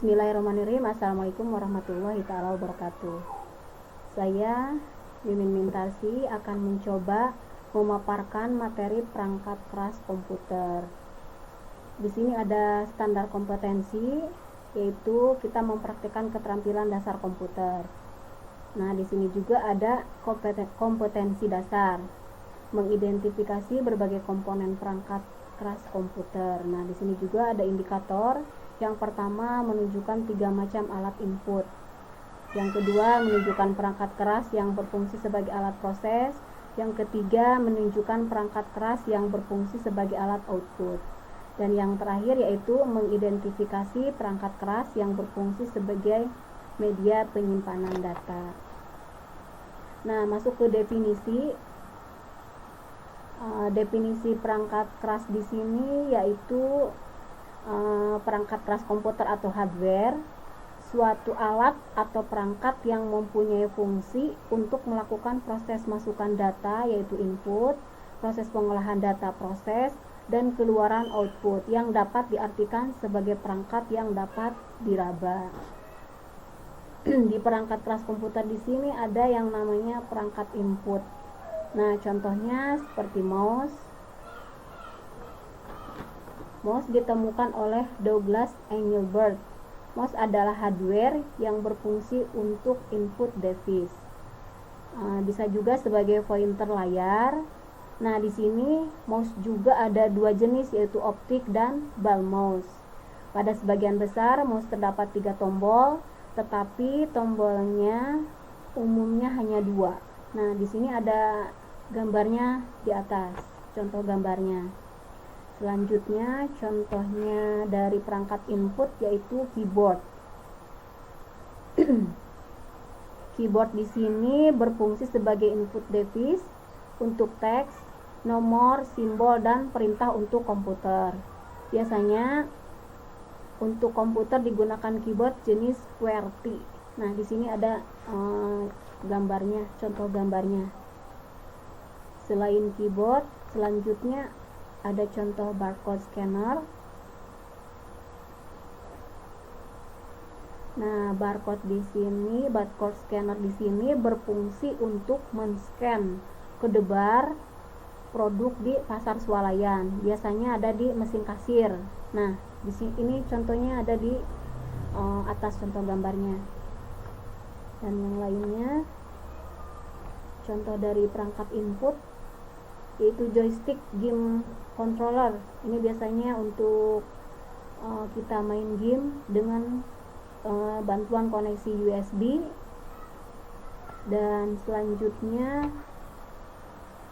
Bismillahirrahmanirrahim. Assalamualaikum warahmatullahi wabarakatuh. Saya Mimin Mintasi akan mencoba memaparkan materi perangkat keras komputer. Di sini ada standar kompetensi, yaitu kita mempraktikkan keterampilan dasar komputer. Nah, di sini juga ada kompetensi dasar, mengidentifikasi berbagai komponen perangkat keras komputer. Nah, di sini juga ada indikator. Yang pertama menunjukkan 3 macam alat input. Yang kedua menunjukkan perangkat keras yang berfungsi sebagai alat proses. Yang ketiga menunjukkan perangkat keras yang berfungsi sebagai alat output. Dan yang terakhir yaitu mengidentifikasi perangkat keras yang berfungsi sebagai media penyimpanan data. Nah, masuk ke definisi. Definisi perangkat keras di sini yaitu perangkat keras komputer atau hardware, suatu alat atau perangkat yang mempunyai fungsi untuk melakukan proses masukan data yaitu input, proses pengolahan data proses, dan keluaran output yang dapat diartikan sebagai perangkat yang dapat diraba. Di perangkat keras komputer di sini ada yang namanya perangkat input. Nah, contohnya seperti mouse. Mouse ditemukan oleh Douglas Engelbart. Mouse adalah hardware yang berfungsi untuk input device. Bisa juga sebagai pointer layar. Nah, di sini mouse juga ada 2 jenis yaitu optik dan ball mouse. Pada sebagian besar mouse terdapat 3 tombol, tetapi tombolnya umumnya hanya 2. Nah, di sini ada gambarnya di atas, contoh gambarnya. Selanjutnya, contohnya dari perangkat input yaitu keyboard. Keyboard di sini berfungsi sebagai input device untuk teks, nomor, simbol, dan perintah untuk komputer. Biasanya untuk komputer digunakan keyboard jenis QWERTY. Nah, di sini ada gambarnya, contoh gambarnya. Selain keyboard, selanjutnya ada contoh barcode scanner. Nah, barcode scanner di sini berfungsi untuk men-scan kedebar produk di pasar swalayan. Biasanya ada di mesin kasir. Nah, di sini ini contohnya ada di atas contoh gambarnya. Dan yang lainnya contoh dari perangkat input yaitu joystick game controller. Ini biasanya untuk kita main game dengan bantuan koneksi USB. Dan selanjutnya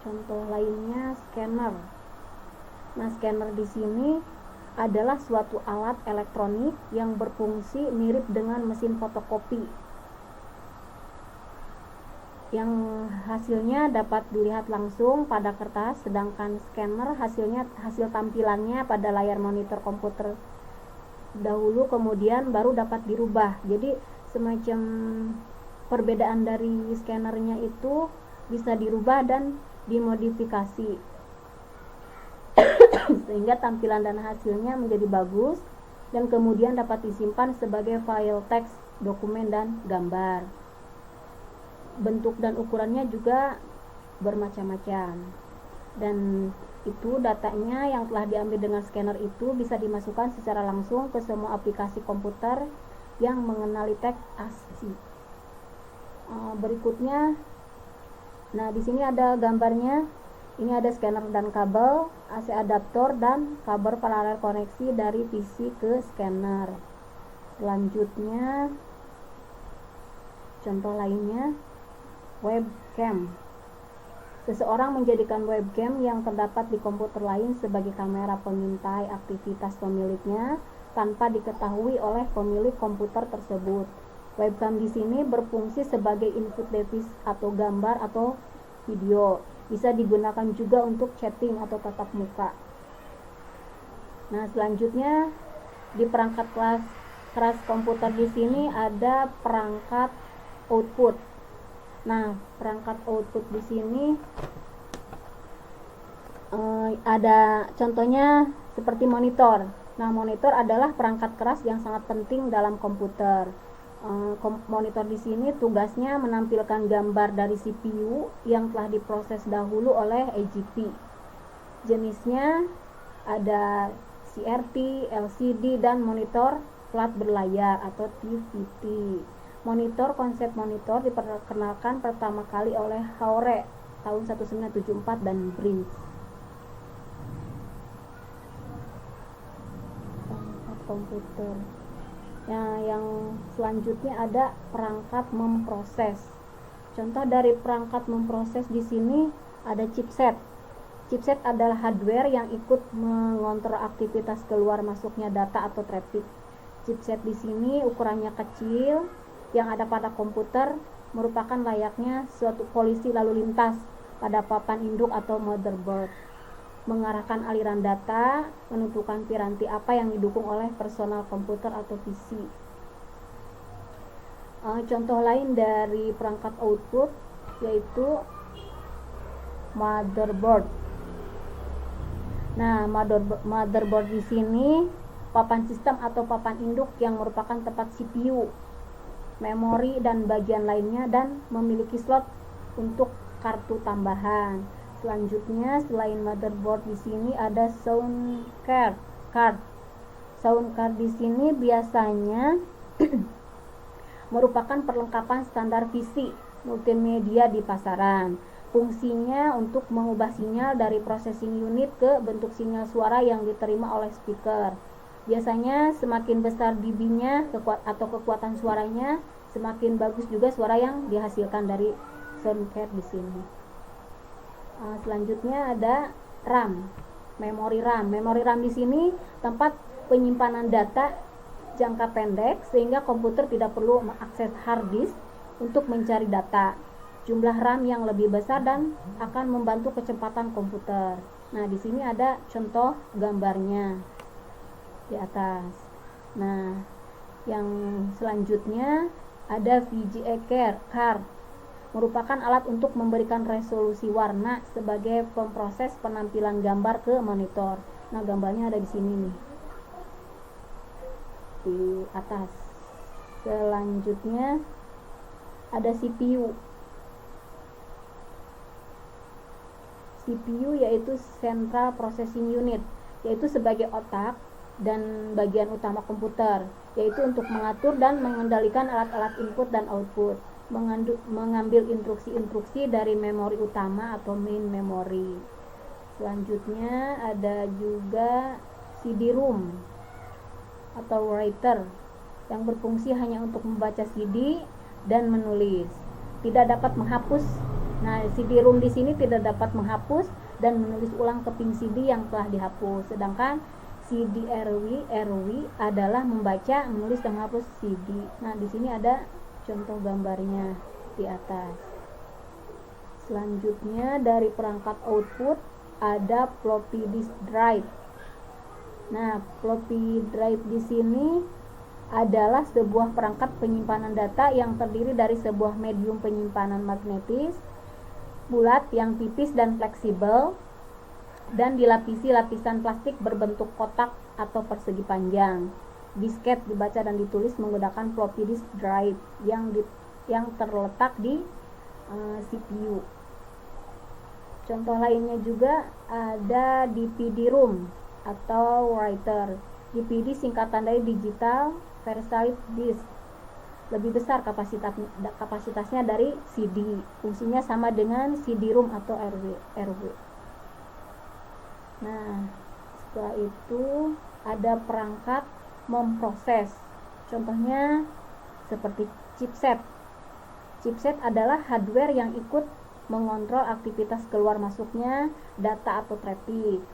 contoh lainnya scanner. Nah, scanner di sini adalah suatu alat elektronik yang berfungsi mirip dengan mesin fotokopi, yang hasilnya dapat dilihat langsung pada kertas, sedangkan scanner hasil tampilannya pada layar monitor komputer dahulu, kemudian baru dapat dirubah. Jadi semacam perbedaan dari scannernya itu bisa dirubah dan dimodifikasi sehingga tampilan dan hasilnya menjadi bagus dan kemudian dapat disimpan sebagai file teks, dokumen, dan gambar. Bentuk dan ukurannya juga bermacam-macam, dan itu datanya yang telah diambil dengan scanner itu bisa dimasukkan secara langsung ke semua aplikasi komputer yang mengenali teks ASCII. Berikutnya, nah di sini ada gambarnya. Ini ada scanner dan kabel, AC adaptor, dan kabel paralel koneksi dari PC ke scanner. Selanjutnya, contoh lainnya webcam. Seseorang menjadikan webcam yang terdapat di komputer lain sebagai kamera pengintai aktivitas pemiliknya tanpa diketahui oleh pemilik komputer tersebut. Webcam di sini berfungsi sebagai input device atau gambar atau video. Bisa digunakan juga untuk chatting atau tatap muka. Nah, selanjutnya di perangkat keras komputer di sini ada perangkat output. Nah, perangkat output di sini ada contohnya seperti monitor. Nah, monitor adalah perangkat keras yang sangat penting dalam komputer. Monitor di sini tugasnya menampilkan gambar dari CPU yang telah diproses dahulu oleh AGP. Jenisnya ada CRT, LCD, dan monitor flat berlayar atau TFT. Konsep monitor diperkenalkan pertama kali oleh Hauer tahun 1974 dan Brinks. Komputer. Nah, yang selanjutnya ada perangkat memproses. Contoh dari perangkat memproses di sini ada chipset. Chipset adalah hardware yang ikut mengontrol aktivitas keluar masuknya data atau traffic. Chipset di sini ukurannya kecil yang ada pada komputer, merupakan layaknya suatu polisi lalu lintas pada papan induk atau motherboard, mengarahkan aliran data, menentukan piranti apa yang didukung oleh personal komputer atau PC. Contoh lain dari perangkat output yaitu motherboard. Nah, motherboard di sini papan sistem atau papan induk yang merupakan tempat CPU, memori, dan bagian lainnya, dan memiliki slot untuk kartu tambahan. Selanjutnya, selain motherboard di sini ada sound card. Sound card di sini biasanya merupakan perlengkapan standar PC multimedia di pasaran. Fungsinya untuk mengubah sinyal dari processing unit ke bentuk sinyal suara yang diterima oleh speaker. Biasanya semakin besar dB-nya atau kekuatan suaranya, semakin bagus juga suara yang dihasilkan dari sound card di sini. Selanjutnya ada RAM, memori RAM. Memori RAM di sini tempat penyimpanan data jangka pendek sehingga komputer tidak perlu mengakses hard disk untuk mencari data. Jumlah RAM yang lebih besar dan akan membantu kecepatan komputer. Nah, di sini ada contoh gambarnya di atas. Nah, yang selanjutnya ada VGA card, merupakan alat untuk memberikan resolusi warna sebagai pemproses penampilan gambar ke monitor. Nah, gambarnya ada di sini nih, di atas. Selanjutnya ada CPU. CPU yaitu Central Processing Unit, yaitu sebagai otak dan bagian utama komputer, yaitu untuk mengatur dan mengendalikan alat-alat input dan output, mengambil instruksi-instruksi dari memori utama atau main memory. Selanjutnya ada juga CD-ROM atau writer yang berfungsi hanya untuk membaca CD dan menulis, tidak dapat menghapus. Nah, CD-ROM di sini tidak dapat menghapus dan menulis ulang keping CD yang telah dihapus, sedangkan CD-RW adalah membaca, menulis, dan menghapus CD. Nah, di sini ada contoh gambarnya di atas. Selanjutnya dari perangkat output ada floppy disk drive. Nah, floppy drive di sini adalah sebuah perangkat penyimpanan data yang terdiri dari sebuah medium penyimpanan magnetis bulat yang tipis dan fleksibel dan dilapisi lapisan plastik berbentuk kotak atau persegi panjang. Disket dibaca dan ditulis menggunakan floppy disk drive yang terletak di CPU. Contoh lainnya juga ada DVD-ROM atau writer. DVD singkatan dari digital versatile disk, lebih besar kapasitasnya dari CD. Fungsinya sama dengan CD-ROM atau RW. Nah, setelah itu ada perangkat memproses. Contohnya seperti chipset. Chipset adalah hardware yang ikut mengontrol aktivitas keluar masuknya data atau traffic.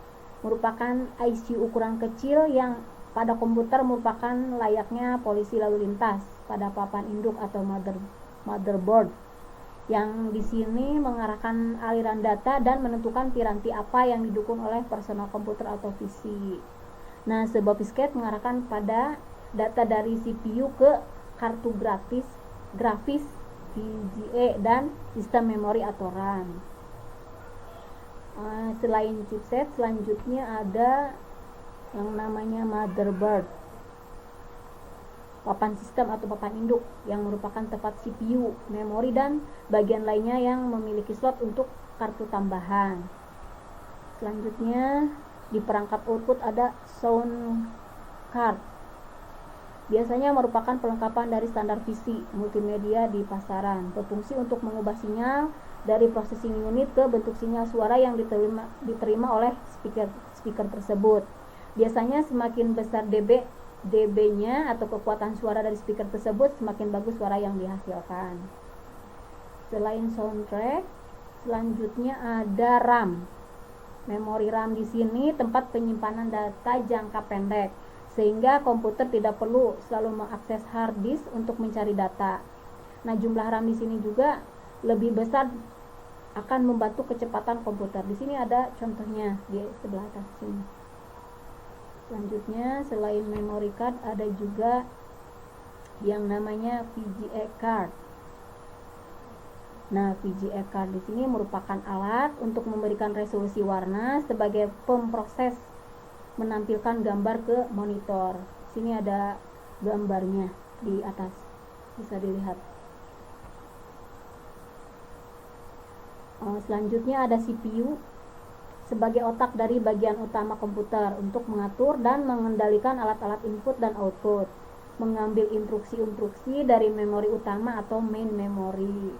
Merupakan IC ukuran kecil yang pada komputer merupakan layaknya polisi lalu lintas pada papan induk atau motherboard, yang di sini mengarahkan aliran data dan menentukan piranti apa yang didukung oleh personal komputer atau PC. Nah, sebuah disket mengarahkan pada data dari CPU ke kartu grafis VGA dan sistem memori atau RAM. Selain chipset, selanjutnya ada yang namanya motherboard, papan sistem atau papan induk yang merupakan tempat CPU, memori, dan bagian lainnya yang memiliki slot untuk kartu tambahan. Selanjutnya di perangkat output ada sound card. Biasanya merupakan perlengkapan dari standar PC multimedia di pasaran, berfungsi untuk mengubah sinyal dari processing unit ke bentuk sinyal suara yang diterima oleh speaker tersebut. Biasanya semakin besar dB-nya atau kekuatan suara dari speaker tersebut, semakin bagus suara yang dihasilkan. Selain soundtrack, selanjutnya ada RAM. Memori RAM di sini tempat penyimpanan data jangka pendek, sehingga komputer tidak perlu selalu mengakses hard disk untuk mencari data. Nah, jumlah RAM di sini juga lebih besar akan membantu kecepatan komputer. Di sini ada contohnya di sebelah atas sini. Selanjutnya, selain memory card ada juga yang namanya VGA card. Nah, VGA card di sini merupakan alat untuk memberikan resolusi warna sebagai pemproses menampilkan gambar ke monitor. Sini ada gambarnya di atas, bisa dilihat. Selanjutnya ada CPU sebagai otak dari bagian utama komputer untuk mengatur dan mengendalikan alat-alat input dan output, mengambil instruksi-instruksi dari memori utama atau main memory.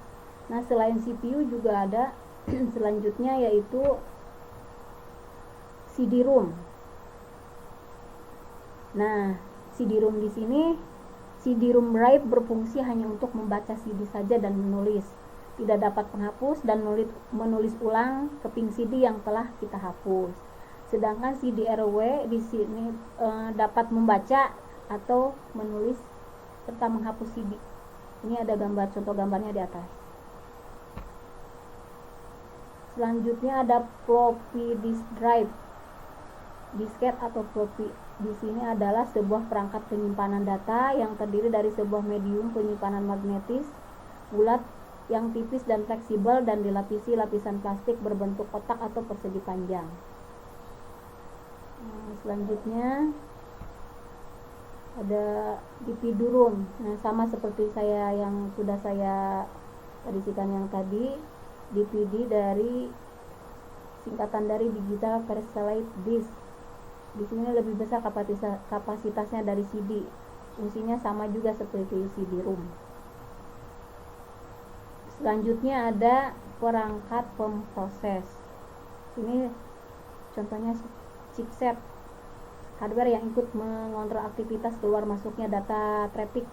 Nah, selain CPU juga ada selanjutnya yaitu CD-ROM. Nah, CD-ROM di sini, CD-ROM drive berfungsi hanya untuk membaca CD saja dan menulis, tidak dapat menghapus dan menulis ulang keping CD yang telah kita hapus. Sedangkan CD-RW di sini dapat membaca atau menulis serta menghapus CD. Ini ada gambar, contoh gambarnya di atas. Selanjutnya ada floppy disk drive. Disket atau floppy di sini adalah sebuah perangkat penyimpanan data yang terdiri dari sebuah medium penyimpanan magnetis bulat yang tipis dan fleksibel dan dilapisi lapisan plastik berbentuk kotak atau persegi panjang. Selanjutnya ada DVD-ROM. Nah, sama seperti yang sudah saya tradisikan yang tadi, DVD dari singkatan dari digital versatility disk. Di sini lebih besar kapasitasnya dari CD. Fungsinya sama juga seperti CD-ROM. Selanjutnya ada perangkat pemproses. Ini contohnya chipset, hardware yang ikut mengontrol aktivitas keluar masuknya data traffic.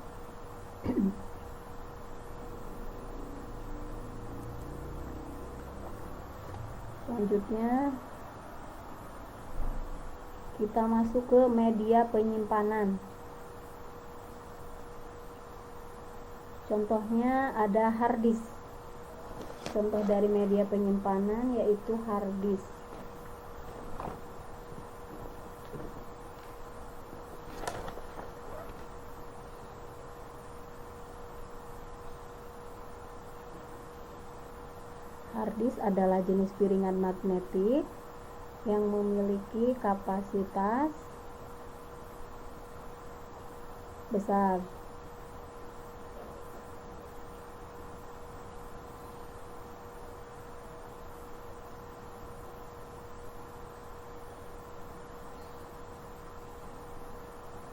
Selanjutnya kita masuk ke media penyimpanan. Contohnya ada hard disk. Contoh dari media penyimpanan yaitu hard disk. Hard disk adalah jenis piringan magnetik yang memiliki kapasitas besar.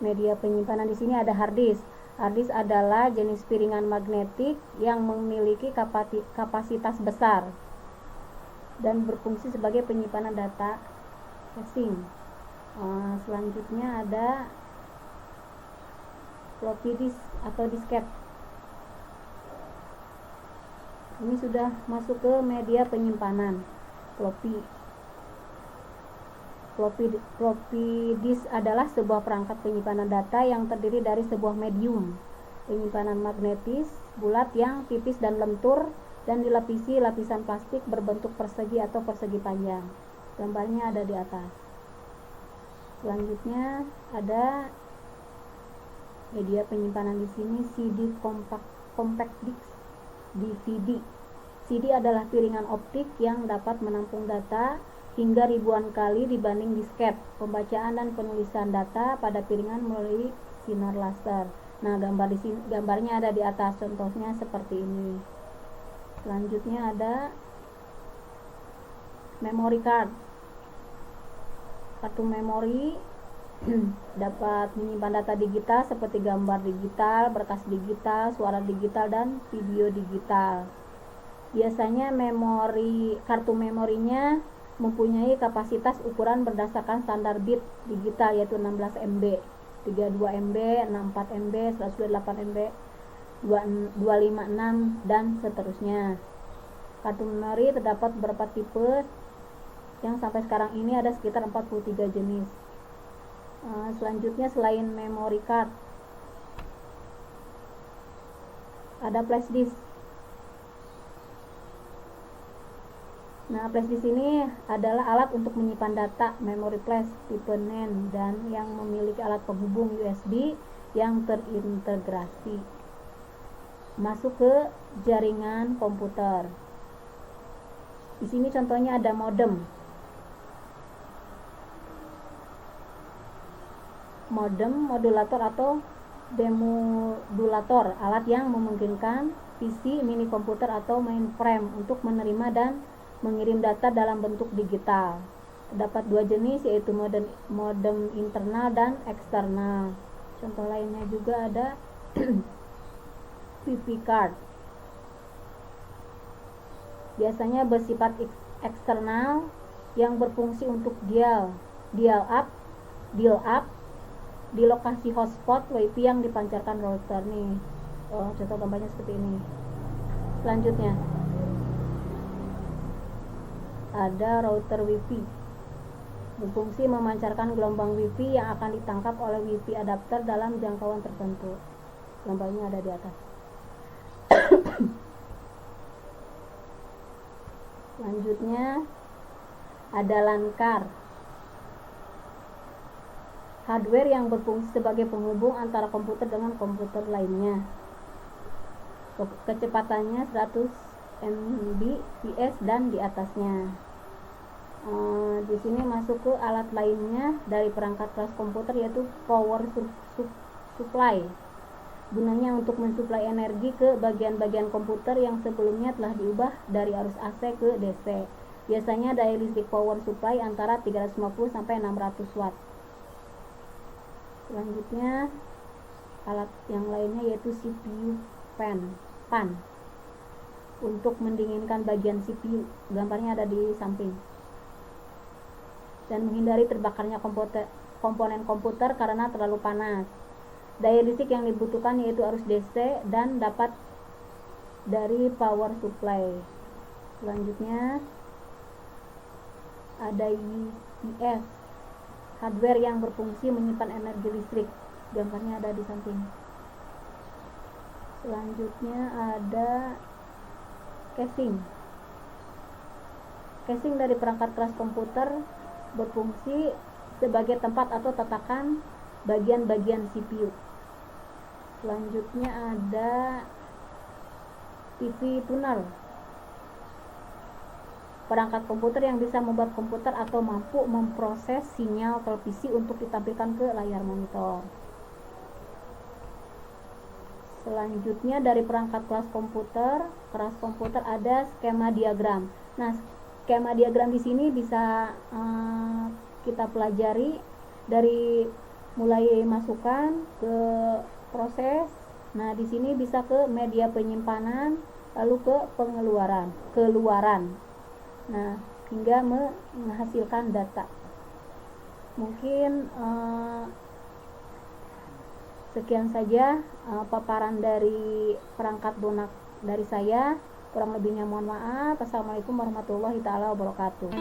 Media penyimpanan di sini ada hard disk. Hard disk adalah jenis piringan magnetik yang memiliki kapasitas besar dan berfungsi sebagai penyimpanan data casing. Selanjutnya ada floppy disk atau disket. Ini sudah masuk ke media penyimpanan. Floppy disk adalah sebuah perangkat penyimpanan data yang terdiri dari sebuah medium penyimpanan magnetis bulat yang tipis dan lentur dan dilapisi lapisan plastik berbentuk persegi atau persegi panjang. Gambarnya ada di atas. Selanjutnya ada media penyimpanan di sini CD compact disc, DVD. CD adalah piringan optik yang dapat menampung data hingga ribuan kali dibanding disket. Pembacaan dan penulisan data pada piringan melalui sinar laser. Nah, gambarnya ada di atas, contohnya seperti ini. Selanjutnya ada memory card. Kartu memori dapat menyimpan data digital seperti gambar digital, berkas digital, suara digital, dan video digital. Biasanya kartu memorinya mempunyai kapasitas ukuran berdasarkan standar bit digital, yaitu 16 MB, 32 MB, 64 MB, 128 MB, 256, dan seterusnya. Kartu memori terdapat beberapa tipe yang sampai sekarang ini ada sekitar 43 jenis. Selanjutnya, selain memory card, ada flash disk. Nah, flash disk ini adalah alat untuk menyimpan data memori flash tipe NAND dan yang memiliki alat penghubung USB yang terintegrasi masuk ke jaringan komputer. Di sini contohnya ada modem, modulator atau demodulator, alat yang memungkinkan PC, mini komputer atau mainframe untuk menerima dan mengirim data dalam bentuk digital. Terdapat dua jenis, yaitu modem internal dan eksternal. Contoh lainnya juga ada Wi-Fi card. Biasanya bersifat eksternal yang berfungsi untuk dial up di lokasi hotspot Wi-Fi yang dipancarkan router nih. Contoh gambarnya seperti ini. Selanjutnya ada router Wi-Fi, berfungsi memancarkan gelombang Wi-Fi yang akan ditangkap oleh Wi-Fi adapter dalam jangkauan tertentu. Gambarnya ada di atas. Selanjutnya ada LAN card, hardware yang berfungsi sebagai penghubung antara komputer dengan komputer lainnya. Kecepatannya 100 Mbps dan di atasnya. Di sini masuk ke alat lainnya dari perangkat kelas komputer, yaitu power supply. Gunanya untuk mensuplai energi ke bagian-bagian komputer yang sebelumnya telah diubah dari arus AC ke DC. Biasanya daya listrik power supply antara 350 sampai 600 watt. Selanjutnya alat yang lainnya yaitu CPU fan untuk mendinginkan bagian CPU. Gambarnya ada di samping. Dan menghindari terbakarnya komponen komputer karena terlalu panas. Daya listrik yang dibutuhkan yaitu arus DC dan dapat dari power supply. Selanjutnya ada UPS, hardware yang berfungsi menyimpan energi listrik. Gambarnya ada di samping. Selanjutnya ada casing. Casing dari perangkat keras komputer berfungsi sebagai tempat atau tatakan bagian-bagian CPU. Selanjutnya ada TV tuner, perangkat komputer yang bisa membuat komputer atau mampu memproses sinyal televisi untuk ditampilkan ke layar monitor. Selanjutnya dari perangkat keras komputer ada skema diagram. Nah, skema diagram di sini bisa kita pelajari dari mulai masukan ke proses. Nah, di sini bisa ke media penyimpanan, lalu ke keluaran. Nah, hingga menghasilkan data. Mungkin sekian saja paparan dari perangkat lunak dari saya. Kurang lebihnya mohon maaf. Assalamualaikum warahmatullahi wabarakatuh.